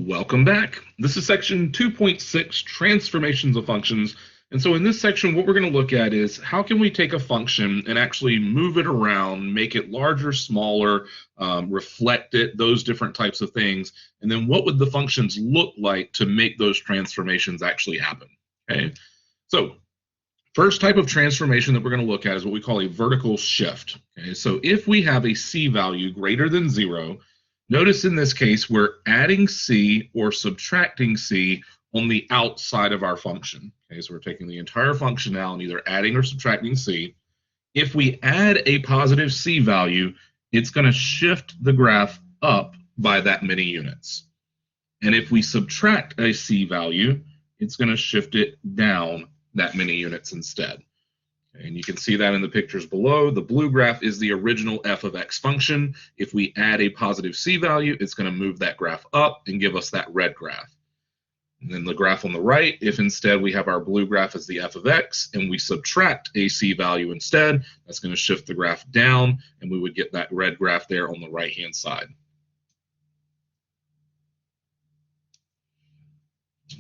Welcome back. This is section 2.6, transformations of functions. And so in this section, what we're going to look at is how can we take a function and actually move it around, make it larger, smaller, reflect it, those different types of things. And then what would the functions look like to make those transformations actually happen? Okay. So first type of transformation that we're going to look at is what we call a vertical shift. Okay. So if we have a c value greater than 0, notice in this case, we're adding c or subtracting c on the outside of our function. Okay, so we're taking the entire function now and either adding or subtracting c. If we add a positive c value, it's going to shift the graph up by that many units. And if we subtract a c value, it's going to shift it down that many units instead. And you can see that in the pictures below. The blue graph is the original f of x function. If we add a positive c value, it's going to move that graph up and give us that red graph. And then the graph on the right, if instead we have our blue graph as the f of x and we subtract a c value instead, that's going to shift the graph down and we would get that red graph there on the right-hand side.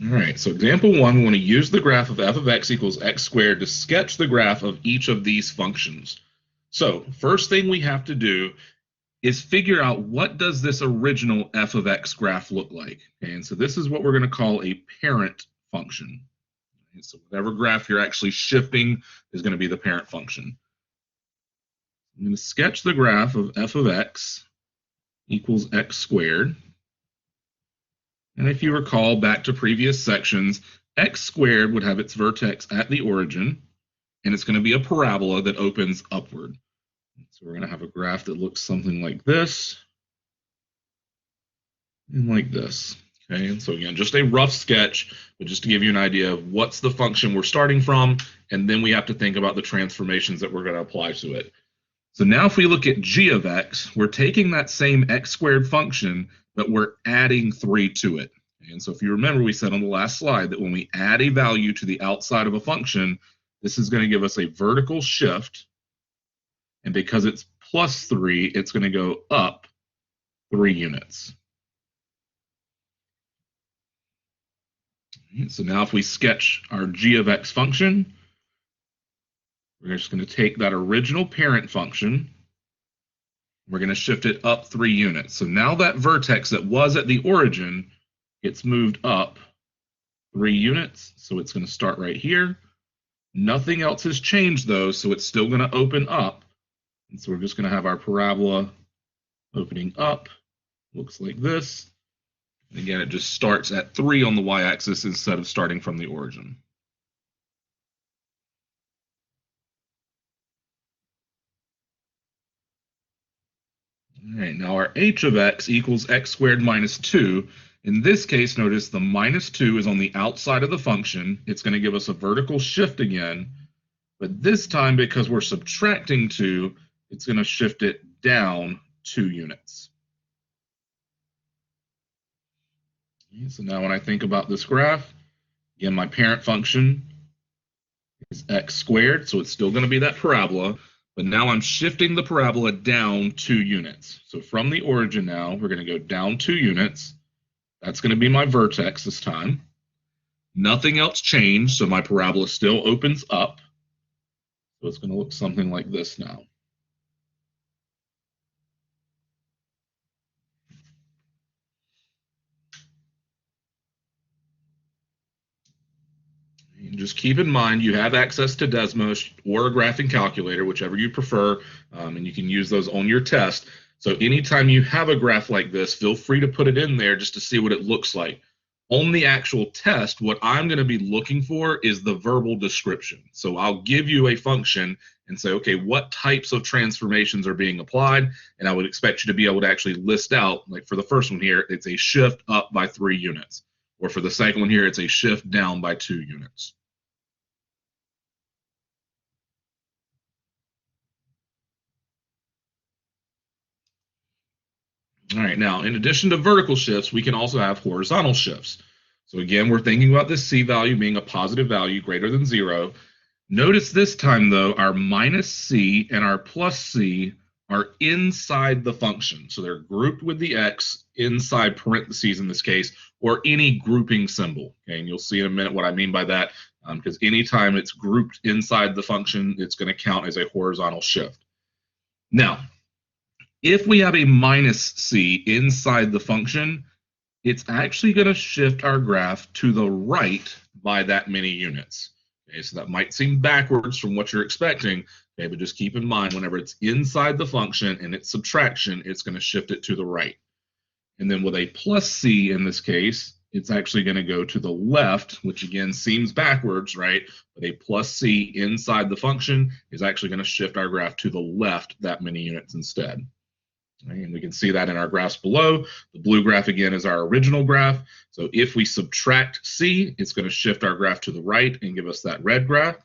All right, so example 1, we want to use the graph of f of x equals x squared to sketch the graph of each of these functions. So first thing we have to do is figure out what does this original f of x graph look like. And so this is what we're going to call a parent function. And so whatever graph you're actually shifting is going to be the parent function. I'm going to sketch the graph of f of x equals x squared. And if you recall back to previous sections, x squared would have its vertex at the origin, and it's going to be a parabola that opens upward. So we're going to have a graph that looks something like this and like this. Okay, and so again, just a rough sketch, but just to give you an idea of what's the function we're starting from, and then we have to think about the transformations that we're going to apply to it. So now if we look at g of x, we're taking that same x squared function, but we're adding 3 to it. And so if you remember, we said on the last slide that when we add a value to the outside of a function, this is going to give us a vertical shift. And because it's plus 3, it's going to go up 3 units. So now if we sketch our g of x function, we're just going to take that original parent function. We're going to shift it up 3 units. So now that vertex that was at the origin gets moved up 3 units. So it's going to start right here. Nothing else has changed though, so it's still going to open up. And so we're just going to have our parabola opening up. Looks like this. And again, it just starts at 3 on the y-axis instead of starting from the origin. All right, now our h of x equals x squared minus 2. In this case, notice the minus 2 is on the outside of the function. It's going to give us a vertical shift again. But this time, because we're subtracting 2, it's going to shift it down 2 units. Okay, so now when I think about this graph, again, my parent function is x squared, so it's still going to be that parabola. But now I'm shifting the parabola down 2 units. So from the origin now, we're going to go down 2 units. That's going to be my vertex this time. Nothing else changed, so my parabola still opens up. So it's going to look something like this now. And just keep in mind you have access to Desmos or a graphing calculator, whichever you prefer, and you can use those on your test. So anytime you have a graph like this, feel free to put it in there just to see what it looks like. On the actual test, what I'm going to be looking for is the verbal description. So I'll give you a function and say, okay, what types of transformations are being applied? And I would expect you to be able to actually list out, like for the first one here, it's a shift up by 3 units. Or for the second one here, it's a shift down by 2 units. All right, now in addition to vertical shifts, we can also have horizontal shifts. So again, we're thinking about this c value being a positive value greater than 0. Notice this time though, our minus c and our plus c are inside the function. So they're grouped with the x inside parentheses in this case, or any grouping symbol. Okay, and you'll see in a minute what I mean by that, because anytime it's grouped inside the function, it's going to count as a horizontal shift. Now, if we have a minus c inside the function, it's actually going to shift our graph to the right by that many units. Okay, so that might seem backwards from what you're expecting, okay, but just keep in mind whenever it's inside the function and it's subtraction, it's going to shift it to the right. And then with a plus c in this case, it's actually going to go to the left, which again seems backwards, right? But a plus c inside the function is actually going to shift our graph to the left that many units instead. And we can see that in our graphs below. The blue graph again is our original graph. So if we subtract c, it's going to shift our graph to the right and give us that red graph.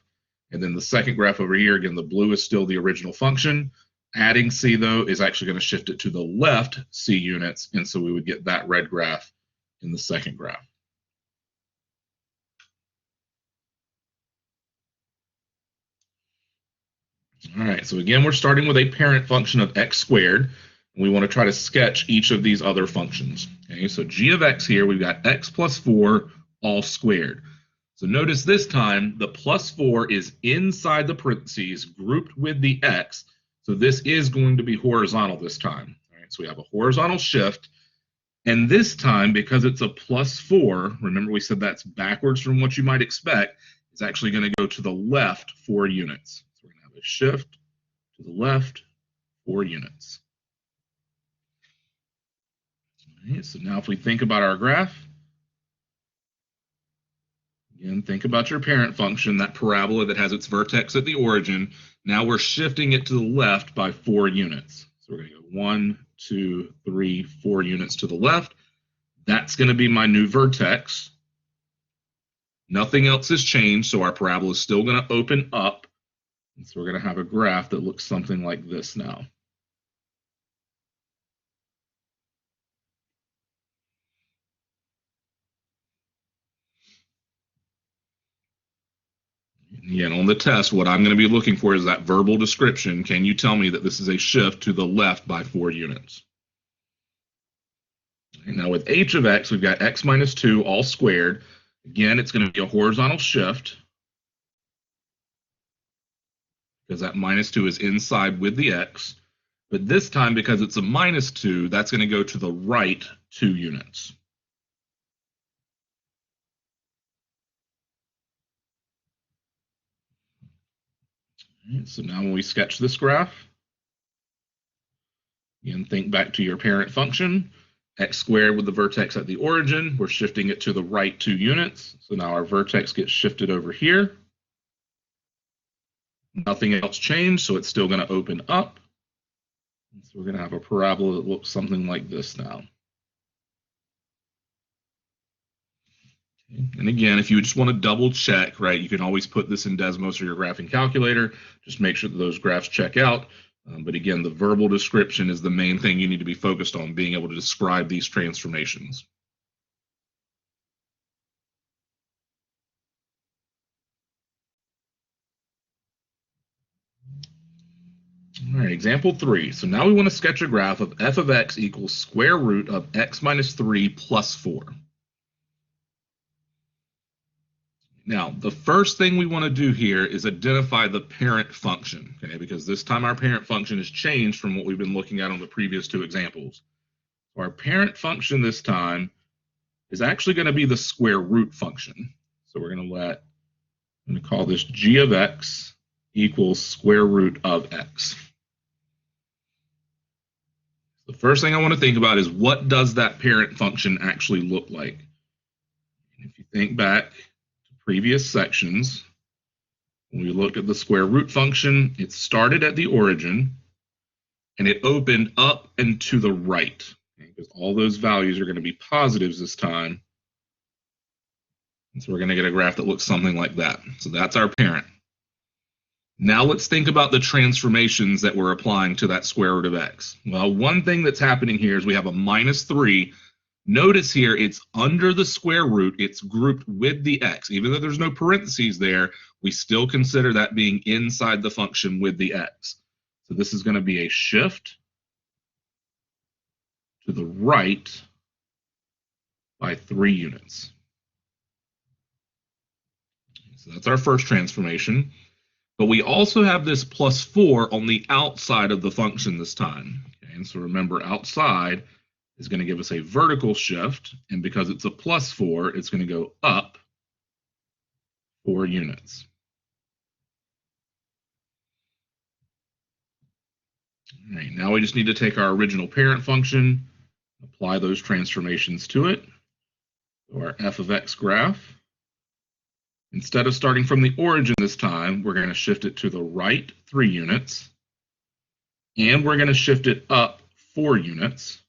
And then the second graph over here, again, the blue is still the original function. Adding c, though, is actually going to shift it to the left c units. And so we would get that red graph in the second graph. All right, so again, we're starting with a parent function of x squared. We want to try to sketch each of these other functions. Okay, so g of x here, we've got x plus 4 all squared. So notice this time, the plus 4 is inside the parentheses, grouped with the x. So this is going to be horizontal this time. All right, so we have a horizontal shift. And this time, because it's a plus 4, remember we said that's backwards from what you might expect, it's actually going to go to the left 4 units. So we're going to have a shift to the left 4 units. All right, so now if we think about our graph, again, think about your parent function, that parabola that has its vertex at the origin. Now we're shifting it to the left by 4 units. So we're going to go 1, 2, 3, 4 units to the left. That's going to be my new vertex. Nothing else has changed, so our parabola is still going to open up. And so we're going to have a graph that looks something like this now. Again, on the test, what I'm going to be looking for is that verbal description. Can you tell me that this is a shift to the left by 4 units? And now with h of x, we've got x minus 2 all squared. Again, it's going to be a horizontal shift because that minus 2 is inside with the x. But this time, because it's a minus 2, that's going to go to the right 2 units. Right, so now when we sketch this graph, again, think back to your parent function, x squared with the vertex at the origin, we're shifting it to the right 2 units. So now our vertex gets shifted over here. Nothing else changed, so it's still going to open up. So we're going to have a parabola that looks something like this now. And again, if you just want to double check, right, you can always put this in Desmos or your graphing calculator. Just make sure that those graphs check out. But again, the verbal description is the main thing you need to be focused on, being able to describe these transformations. All right, example 3. So now we want to sketch a graph of f of x equals square root of x minus 3 plus 4. Now, the first thing we want to do here is identify the parent function, okay? Because this time our parent function has changed from what we've been looking at on the previous 2 examples. So our parent function this time is actually going to be the square root function. So we're going to call this g of x equals square root of x. The first thing I want to think about is, what does that parent function actually look like? If you think back to previous sections, when we looked at the square root function, it started at the origin and it opened up and to the right, because all those values are going to be positives this time. And so we're going to get a graph that looks something like that. So that's our parent. Now let's think about the transformations that we're applying to that square root of x. Well, one thing that's happening here is we have a minus 3. Notice here it's under the square root, it's grouped with the x. Even though there's no parentheses there, we still consider that being inside the function with the x. So this is going to be a shift to the right by 3 units. So that's our first transformation. But we also have this +4 on the outside of the function this time. Okay, and so remember, outside is going to give us a vertical shift, and because it's a +4, it's going to go up 4 units. All right, now we just need to take our original parent function, apply those transformations to it. So our f of x graph. Instead of starting from the origin this time, we're going to shift it to the right 3 units, and we're going to shift it up 4 units.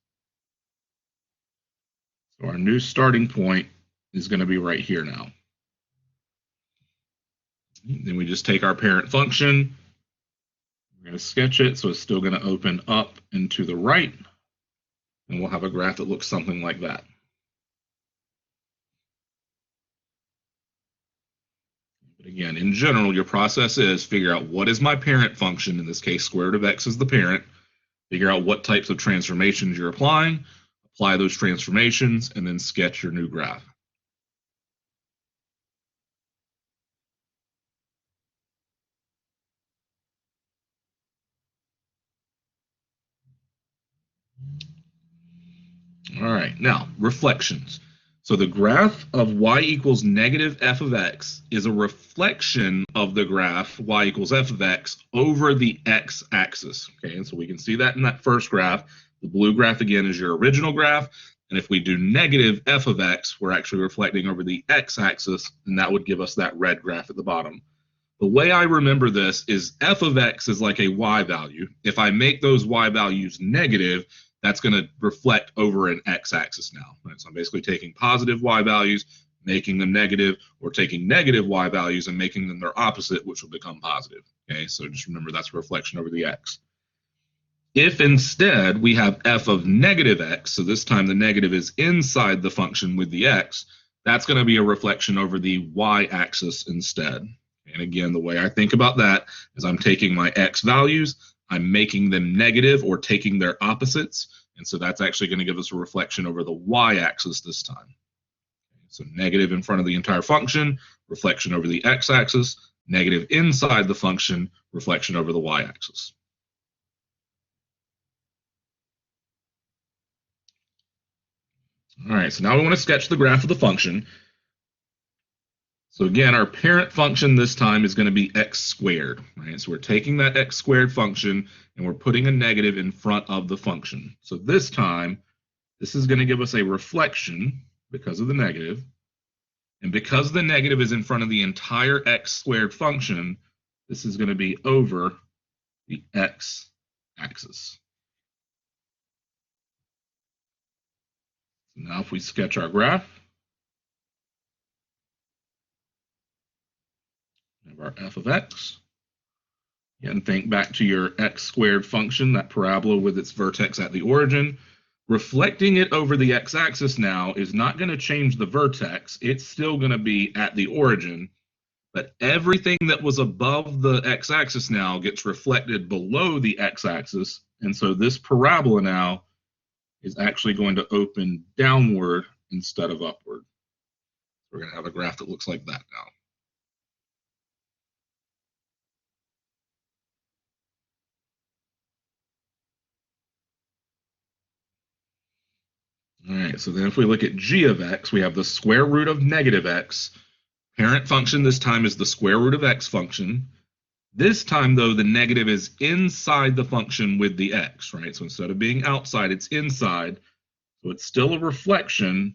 So our new starting point is going to be right here now. Then we just take our parent function, we're going to sketch it, so it's still going to open up and to the right, and we'll have a graph that looks something like that. But again, in general, your process is figure out what is my parent function, in this case, square root of x is the parent, figure out what types of transformations you're applying, apply those transformations, and then sketch your new graph. All right, now reflections. So the graph of y equals negative f of x is a reflection of the graph y equals f of x over the x-axis. Okay, and so we can see that in that first graph. The blue graph, again, is your original graph. And if we do negative f of x, we're actually reflecting over the x-axis, and that would give us that red graph at the bottom. The way I remember this is f of x is like a y value. If I make those y values negative, that's going to reflect over an x-axis now. Right? So I'm basically taking positive y values, making them negative, or taking negative y values and making them their opposite, which will become positive. Okay, so just remember that's a reflection over the x. If instead we have f of negative x, so this time the negative is inside the function with the x, that's going to be a reflection over the y-axis instead. And again, the way I think about that is I'm taking my x values, I'm making them negative or taking their opposites. And so that's actually going to give us a reflection over the y-axis this time. So negative in front of the entire function, reflection over the x-axis, negative inside the function, reflection over the y-axis. All right, so now we want to sketch the graph of the function. So again, our parent function this time is going to be x squared, right? So we're taking that x squared function and we're putting a negative in front of the function. So this time, this is going to give us a reflection because of the negative. And because the negative is in front of the entire x squared function, this is going to be over the x-axis. So now if we sketch our graph, our f of x. Again, think back to your x squared function, that parabola with its vertex at the origin. Reflecting it over the x-axis now is not going to change the vertex. It's still going to be at the origin, but everything that was above the x-axis now gets reflected below the x-axis, and so this parabola now is actually going to open downward instead of upward. We're going to have a graph that looks like that now. All right, so then if we look at g of x, we have the square root of negative x. Parent function this time is the square root of x function. This time, though, the negative is inside the function with the x, right? So instead of being outside, it's inside. So it's still a reflection,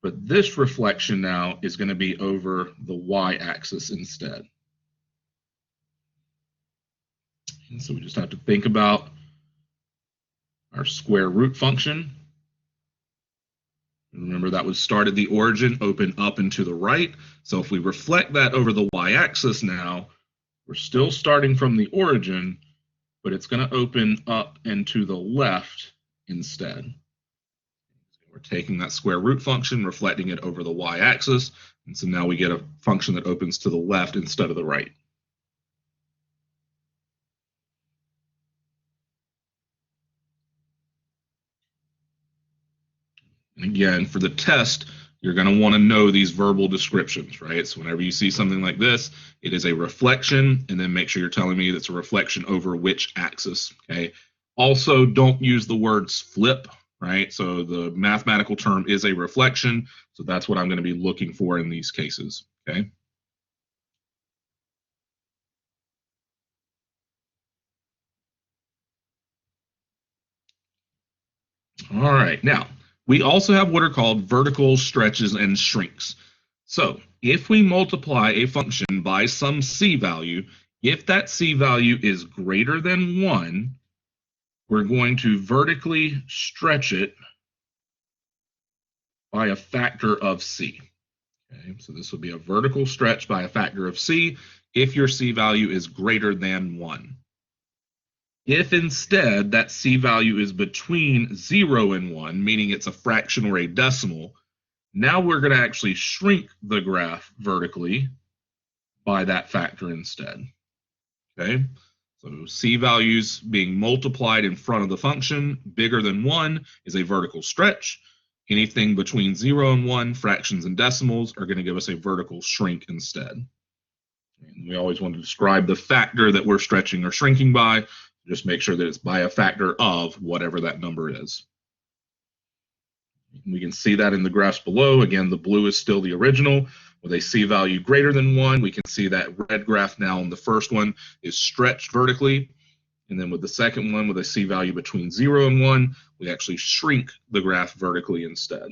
but this reflection now is going to be over the y-axis instead. And so we just have to think about our square root function. Remember, that would start at the origin, open up and to the right. So if we reflect that over the y-axis now, we're still starting from the origin, but it's going to open up and to the left instead. We're taking that square root function, reflecting it over the y-axis, and so now we get a function that opens to the left instead of the right. And again, for the test, you're going to want to know these verbal descriptions, right? So whenever you see something like this, it is a reflection, and then make sure you're telling me that's a reflection over which axis, okay? Also, don't use the words flip, right? So the mathematical term is a reflection, so that's what I'm going to be looking for in these cases, okay? All right, now, we also have what are called vertical stretches and shrinks. So if we multiply a function by some c value, if that c value is greater than 1, we're going to vertically stretch it by a factor of c. Okay, so this would be a vertical stretch by a factor of c if your c value is greater than 1. If instead that c value is between 0 and 1, meaning it's a fraction or a decimal, now we're going to actually shrink the graph vertically by that factor instead. Okay, so c values being multiplied in front of the function bigger than 1 is a vertical stretch. Anything between 0 and 1, fractions and decimals, are going to give us a vertical shrink instead. And we always want to describe the factor that we're stretching or shrinking by. Just make sure that it's by a factor of whatever that number is. We can see that in the graphs below. Again, the blue is still the original. With a c value greater than 1, we can see that red graph now in the first one is stretched vertically. And then with the second one, with a c value between 0 and 1, we actually shrink the graph vertically instead.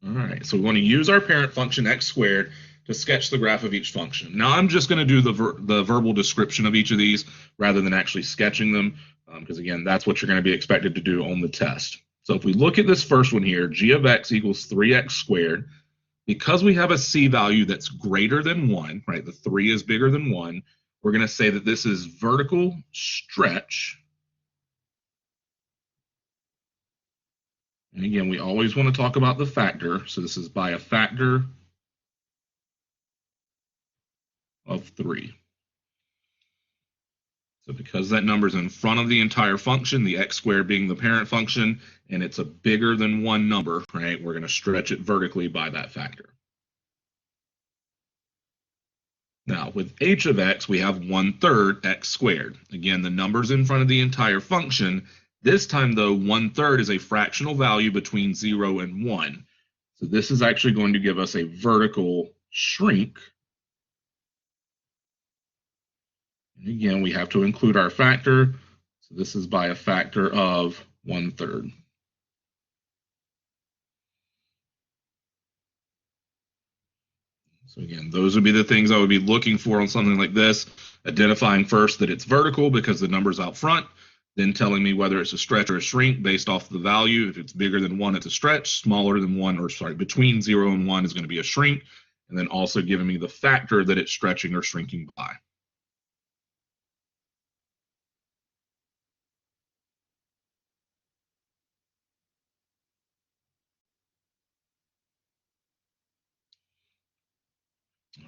All right, so we want to use our parent function x squared to sketch the graph of each function. Now I'm just going to do the verbal description of each of these rather than actually sketching them, because again, that's what you're going to be expected to do on the test. So if we look at this first one here, g of x equals 3x squared, because we have a c value that's greater than 1, right, the 3 is bigger than 1, we're going to say that this is vertical stretch. And again, we always want to talk about the factor, so this is by a factor of 3. So because that number is in front of the entire function, the x squared being the parent function, and it's a bigger than 1 number, right, we're going to stretch it vertically by that factor. Now, with h of x, we have 1/3 x squared. Again, the number's in front of the entire function. This time, though, 1/3 is a fractional value between 0 and 1. So this is actually going to give us a vertical shrink. And again, we have to include our factor. So this is by a factor of 1/3. So again, those would be the things I would be looking for on something like this. Identifying first that it's vertical because the number's out front, then telling me whether it's a stretch or a shrink based off the value. If it's bigger than 1, it's a stretch. Smaller than 1, or sorry, between 0 and 1 is going to be a shrink. And then also giving me the factor that it's stretching or shrinking by.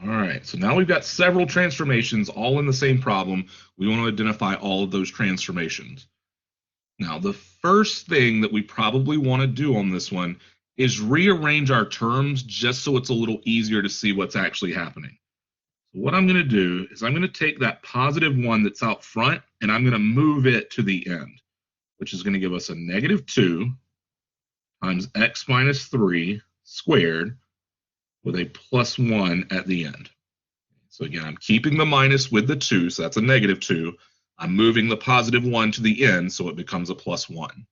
All right, so now we've got several transformations all in the same problem. We want to identify all of those transformations. Now, the first thing that we probably want to do on this one is rearrange our terms just so it's a little easier to see what's actually happening. So what I'm going to do is I'm going to take that positive 1 that's out front and I'm going to move it to the end, which is going to give us a -2 times x minus 3 squared with a +1 at the end. So again, I'm keeping the minus with the 2, so that's a -2. I'm moving the positive 1 to the end, so it becomes a +1.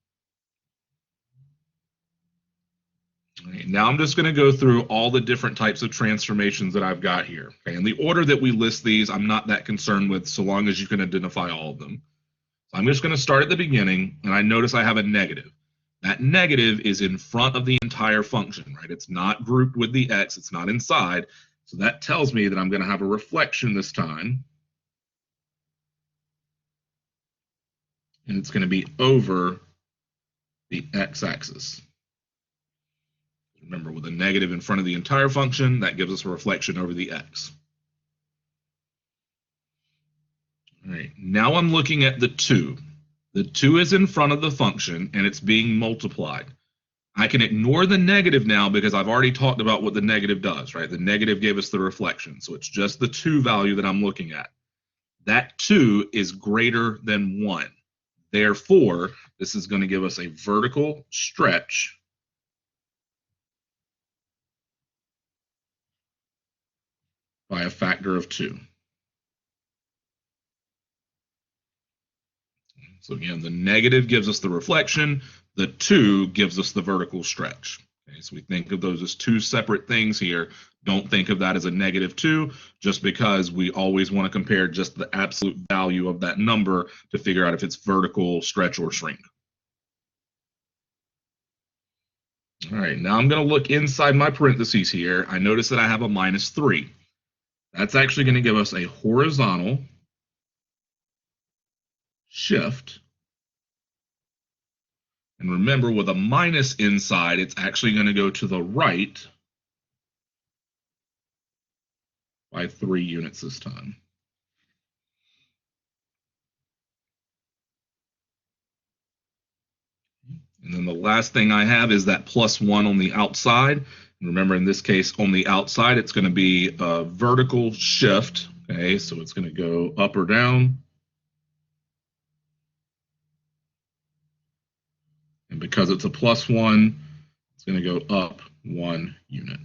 Okay, now I'm just going to go through all the different types of transformations that I've got here. Okay, and the order that we list these, I'm not that concerned with so long as you can identify all of them. So I'm just going to start at the beginning, and I notice I have a negative. That negative is in front of the entire function, right? It's not grouped with the x, it's not inside. So that tells me that I'm going to have a reflection this time. And it's going to be over the x-axis. Remember, with a negative in front of the entire function, that gives us a reflection over the x. All right, now I'm looking at the 2. The 2 is in front of the function, and it's being multiplied. I can ignore the negative now because I've already talked about what the negative does, right? The negative gave us the reflection, so it's just the 2 value that I'm looking at. That 2 is greater than 1. Therefore, this is going to give us a vertical stretch by a factor of 2. So again, the negative gives us the reflection, the 2 gives us the vertical stretch. Okay, so we think of those as 2 separate things here. Don't think of that as a negative 2, just because we always want to compare just the absolute value of that number to figure out if it's vertical, stretch, or shrink. All right, now I'm going to look inside my parentheses here. I notice that I have a -3. That's actually going to give us a horizontal shift. And remember, with a minus inside, it's actually going to go to the right by 3 units this time. And then the last thing I have is that +1 on the outside. And remember, in this case, on the outside, it's going to be a vertical shift. Okay, so it's going to go up or down. And because it's a +1, it's going to go up 1 unit.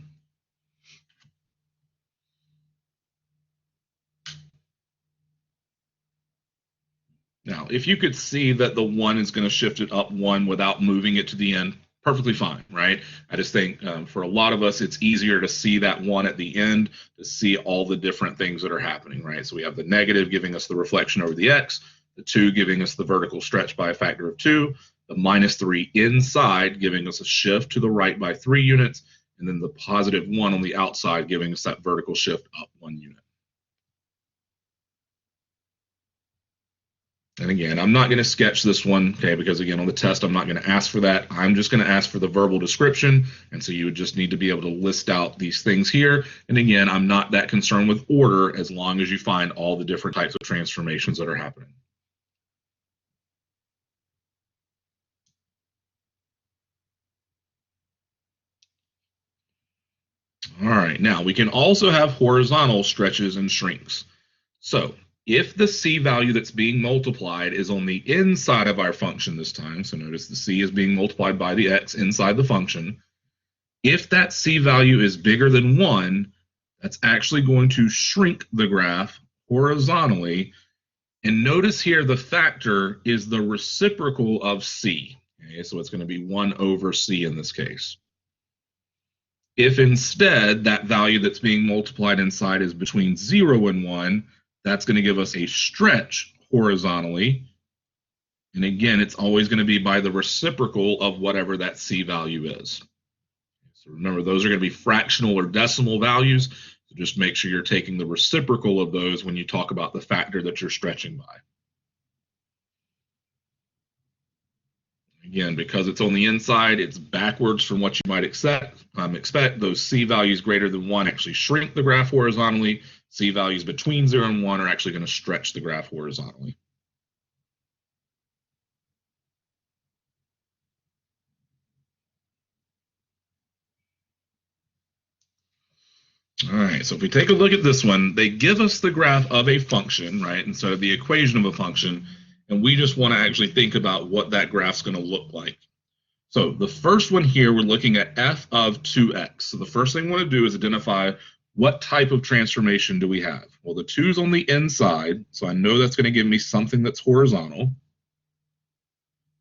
Now, if you could see that the 1 is going to shift it up 1 without moving it to the end, perfectly fine, right? I just think for a lot of us, it's easier to see that 1 at the end to see all the different things that are happening, right? So we have the negative giving us the reflection over the x, the 2 giving us the vertical stretch by a factor of 2, the -3 inside giving us a shift to the right by 3 units, and then the +1 on the outside giving us that vertical shift up 1 unit. And again, I'm not going to sketch this one, okay, because again, on the test, I'm not going to ask for that. I'm just going to ask for the verbal description. And so you would just need to be able to list out these things here. And again, I'm not that concerned with order as long as you find all the different types of transformations that are happening. All right, now we can also have horizontal stretches and shrinks. So if the c value that's being multiplied is on the inside of our function this time, so notice the c is being multiplied by the x inside the function, if that c value is bigger than 1, that's actually going to shrink the graph horizontally. And notice here the factor is the reciprocal of c. Okay, so it's going to be 1 over c in this case. If instead that value that's being multiplied inside is between 0 and 1, that's going to give us a stretch horizontally. And again, it's always going to be by the reciprocal of whatever that c value is. So remember, those are going to be fractional or decimal values. So just make sure you're taking the reciprocal of those when you talk about the factor that you're stretching by. Again, because it's on the inside, it's backwards from what you might expect. Those c values greater than 1 actually shrink the graph horizontally. C values between 0 and 1 are actually going to stretch the graph horizontally. All right, so if we take a look at this one, they give us the graph of a function, right? And so the equation of a function, and we just want to actually think about what that graph's going to look like. So the first one here, we're looking at f of 2x. So the first thing we want to do is identify what type of transformation do we have? Well, the 2's on the inside, so I know that's going to give me something that's horizontal.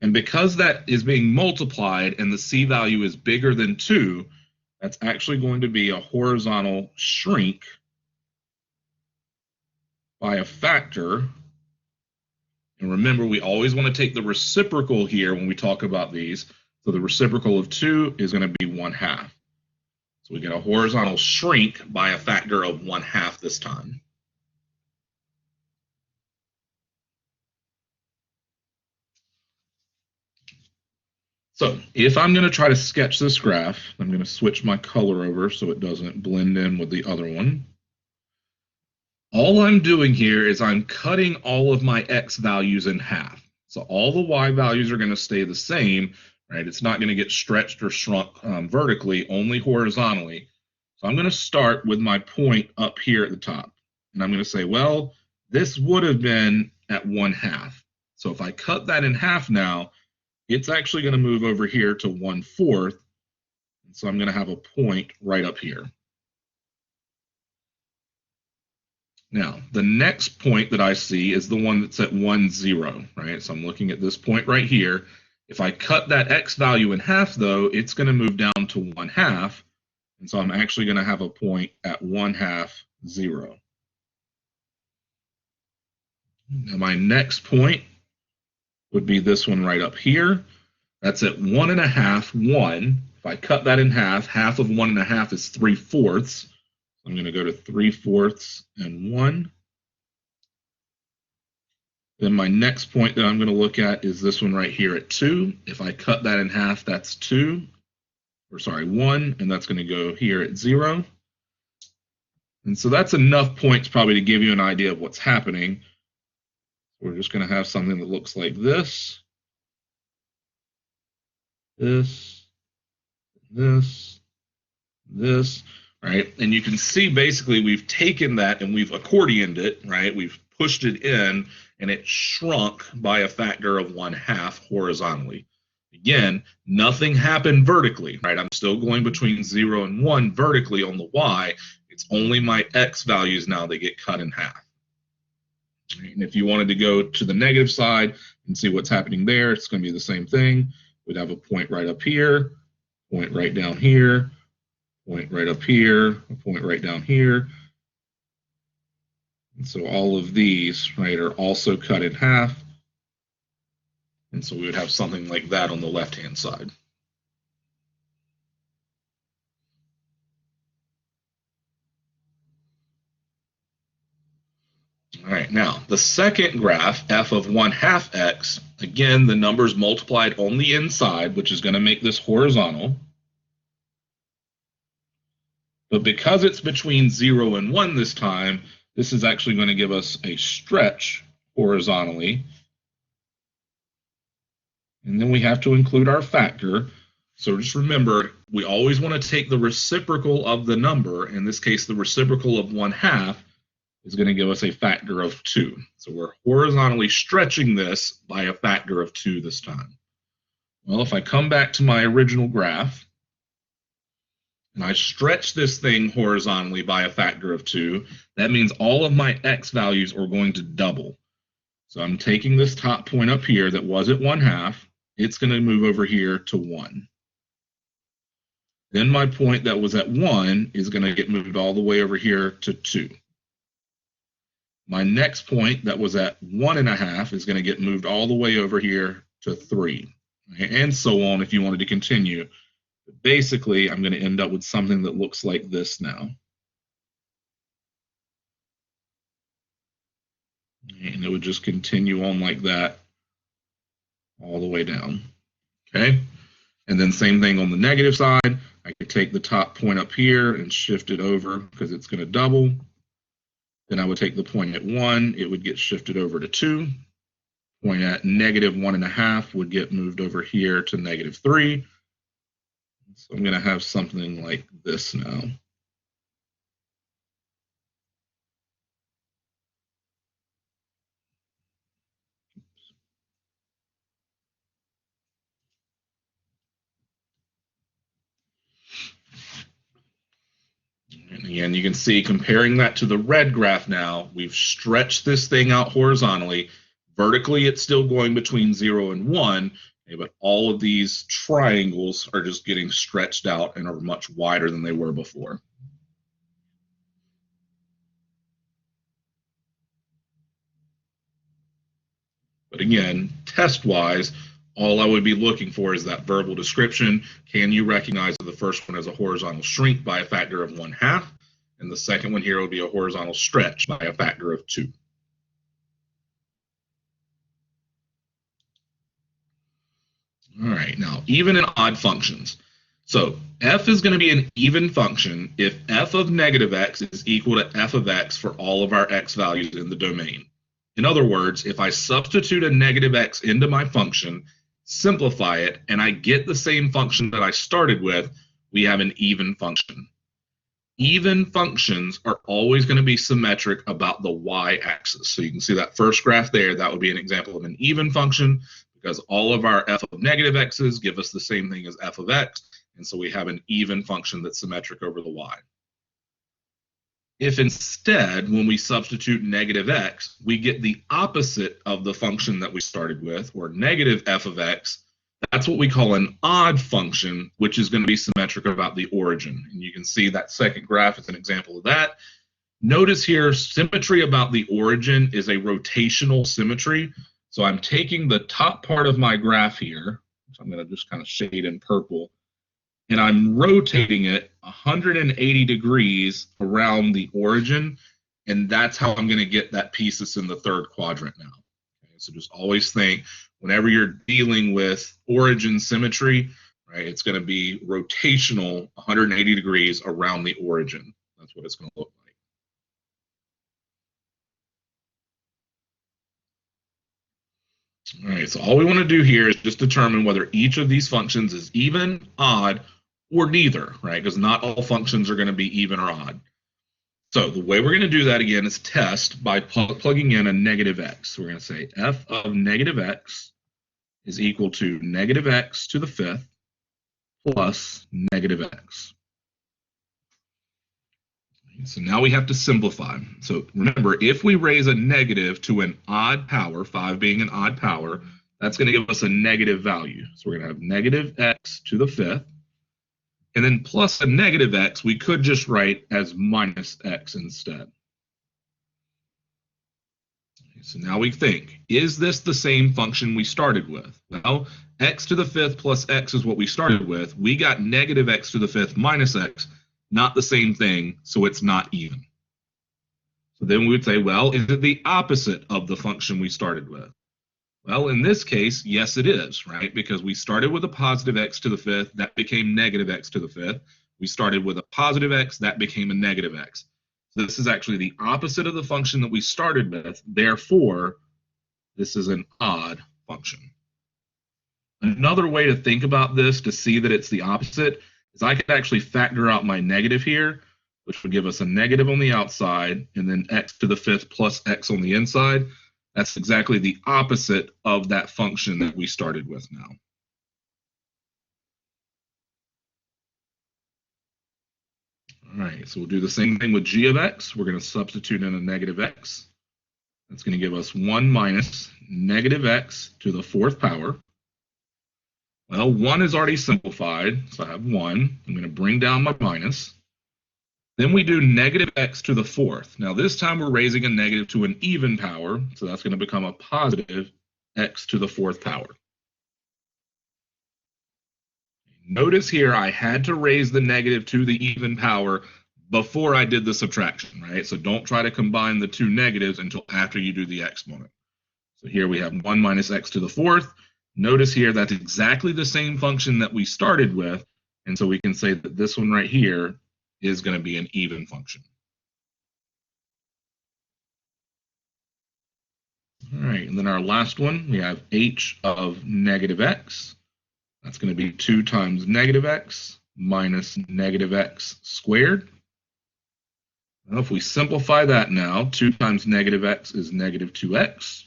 And because that is being multiplied and the c value is bigger than 2, that's actually going to be a horizontal shrink by a factor. And remember, we always want to take the reciprocal here when we talk about these. So the reciprocal of 2 is going to be 1/2. So we get a horizontal shrink by a factor of 1/2 this time. So if I'm going to try to sketch this graph, I'm going to switch my color over so it doesn't blend in with the other one. All I'm doing here is I'm cutting all of my x values in half. So all the y values are going to stay the same, right? It's not going to get stretched or shrunk vertically, only horizontally. So I'm going to start with my point up here at the top. And I'm going to say, well, this would have been at 1/2. So if I cut that in half now, it's actually going to move over here to 1/4. And so I'm going to have a point right up here. Now, the next point that I see is the one that's at 1, 0, right? So I'm looking at this point right here. If I cut that x value in half, though, it's going to move down to 1/2. And so I'm actually going to have a point at 1/2, 0. Now, my next point would be this one right up here. That's at 1.5, 1. If I cut that in half, half of 1.5 is 3/4. I'm going to go to 3/4 and 1. Then my next point that I'm going to look at is this one right here at 2. If I cut that in half, that's 2, or sorry, 1, and that's going to go here at 0. And so that's enough points probably to give you an idea of what's happening. We're just going to have something that looks like this, this, right? And you can see basically we've taken that and we've accordioned it, right? We've pushed it in and it shrunk by a factor of 1/2 horizontally. Again, nothing happened vertically, right? I'm still going between 0 and 1 vertically on the y. It's only my x values now that get cut in half. And if you wanted to go to the negative side and see what's happening there, it's going to be the same thing. We'd have a point right up here, point right down here, point right up here, a point right down here. And so all of these, right, are also cut in half. And so we would have something like that on the left-hand side. All right, now the second graph, f of 1/2 x, again, the numbers multiplied on the inside, which is going to make this horizontal. But because it's between 0 and 1 this time, this is actually going to give us a stretch horizontally. And then we have to include our factor. So just remember, we always want to take the reciprocal of the number. In this case, the reciprocal of 1/2 is going to give us a factor of 2. So we're horizontally stretching this by a factor of 2 this time. Well, if I come back to my original graph, and I stretch this thing horizontally by a factor of 2, that means all of my x values are going to double. So I'm taking this top point up here that was at 1/2, it's going to move over here to 1. Then my point that was at 1 is going to get moved all the way over here to 2. My next point that was at 1.5 is going to get moved all the way over here to 3, and so on if you wanted to continue. But basically, I'm going to end up with something that looks like this now. And it would just continue on like that all the way down. Okay? And then same thing on the negative side. I could take the top point up here and shift it over because it's going to double. Then I would take the point at 1, it would get shifted over to 2. Point at -1.5 would get moved over here to -3. So I'm going to have something like this now. And again, you can see comparing that to the red graph now, we've stretched this thing out horizontally. Vertically, it's still going between 0 and 1, but all of these triangles are just getting stretched out and are much wider than they were before. But again, test-wise, all I would be looking for is that verbal description. Can you recognize that the first one is a horizontal shrink by a factor of 1/2? And the second one here would be a horizontal stretch by a factor of 2. All right, now even in odd functions. So f is going to be an even function if f of negative x is equal to f of x for all of our x values in the domain. In other words, if I substitute a negative x into my function, simplify it, and I get the same function that I started with, we have an even function. Even functions are always going to be symmetric about the y-axis. So you can see that first graph there, that would be an example of an even function because all of our f of negative x's give us the same thing as f of x, and so we have an even function that's symmetric over the y. If instead, when we substitute negative x, we get the opposite of the function that we started with, or negative f of x, that's what we call an odd function, which is going to be symmetric about the origin. And you can see that second graph is an example of that. Notice here, symmetry about the origin is a rotational symmetry. So I'm taking the top part of my graph here, which I'm going to just kind of shade in purple, and I'm rotating it 180 degrees around the origin, and that's how I'm going to get that piece that's in the third quadrant now. Okay, so just always think, whenever you're dealing with origin symmetry, right, it's going to be rotational 180 degrees around the origin. That's what it's going to look like. All right, so all we want to do here is just determine whether each of these functions is even, odd, or neither, right? Because not all functions are going to be even or odd. So the way we're going to do that again is test by plugging in a negative x. So we're going to say f of negative x is equal to negative x to the fifth plus negative x. So now we have to simplify. So remember, if we raise a negative to an odd power, 5 being an odd power, that's going to give us a negative value. So we're going to have negative x to the fifth. And then plus a negative x, we could just write as minus x instead. So now we think, is this the same function we started with? Well, x to the fifth plus x is what we started with. We got negative x to the fifth minus x, not the same thing, so it's not even. So then we would say, well, is it the opposite of the function we started with? Well, in this case, yes, it is, right? Because we started with a positive x to the fifth, that became negative x to the fifth. We started with a positive x, that became a negative x. So this is actually the opposite of the function that we started with. Therefore, this is an odd function. Another way to think about this to see that it's the opposite is I could actually factor out my negative here, which would give us a negative on the outside, and then x to the fifth plus x on the inside. That's exactly the opposite of that function that we started with now. All right, so we'll do the same thing with g of x. We're going to substitute in a negative x. That's going to give us 1 minus negative x to the fourth power. Well, 1 is already simplified, so I have 1. I'm going to bring down my minus. Then we do negative x to the fourth. Now this time we're raising a negative to an even power, so that's going to become a positive x to the fourth power. Notice here I had to raise the negative to the even power before I did the subtraction, right? So don't try to combine the two negatives until after you do the exponent. So here we have 1 minus x to the fourth. Notice here that's exactly the same function that we started with, and so we can say that this one right here is going to be an even function. All right, and then our last one, we have h of negative x. That's going to be 2 times negative x minus negative x squared. Now, if we simplify that now, 2 times negative x is negative 2x.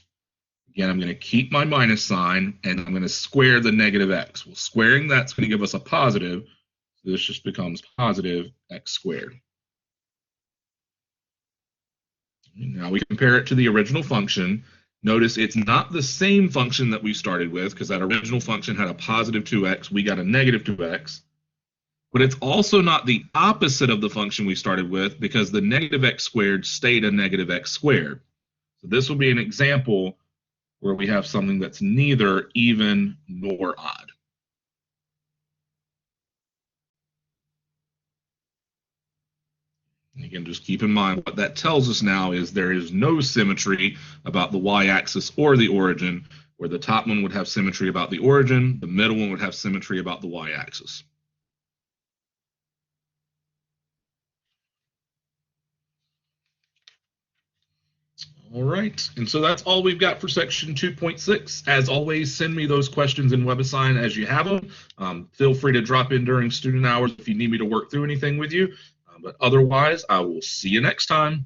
Again, I'm going to keep my minus sign, and I'm going to square the negative x. Well, squaring that's going to give us a positive. So this just becomes positive x squared. Now we compare it to the original function. Notice it's not the same function that we started with, because that original function had a positive 2x. We got a negative 2x. But it's also not the opposite of the function we started with, because the negative x squared stayed a negative x squared. So this will be an example where we have something that's neither even nor odd. And again, just keep in mind what that tells us now is there is no symmetry about the y-axis or the origin, where the top one would have symmetry about the origin, the middle one would have symmetry about the y-axis. All right, and so that's all we've got for section 2.6. As always, send me those questions in WebAssign as you have them. Feel free to drop in during student hours if you need me to work through anything with you. But otherwise, I will see you next time.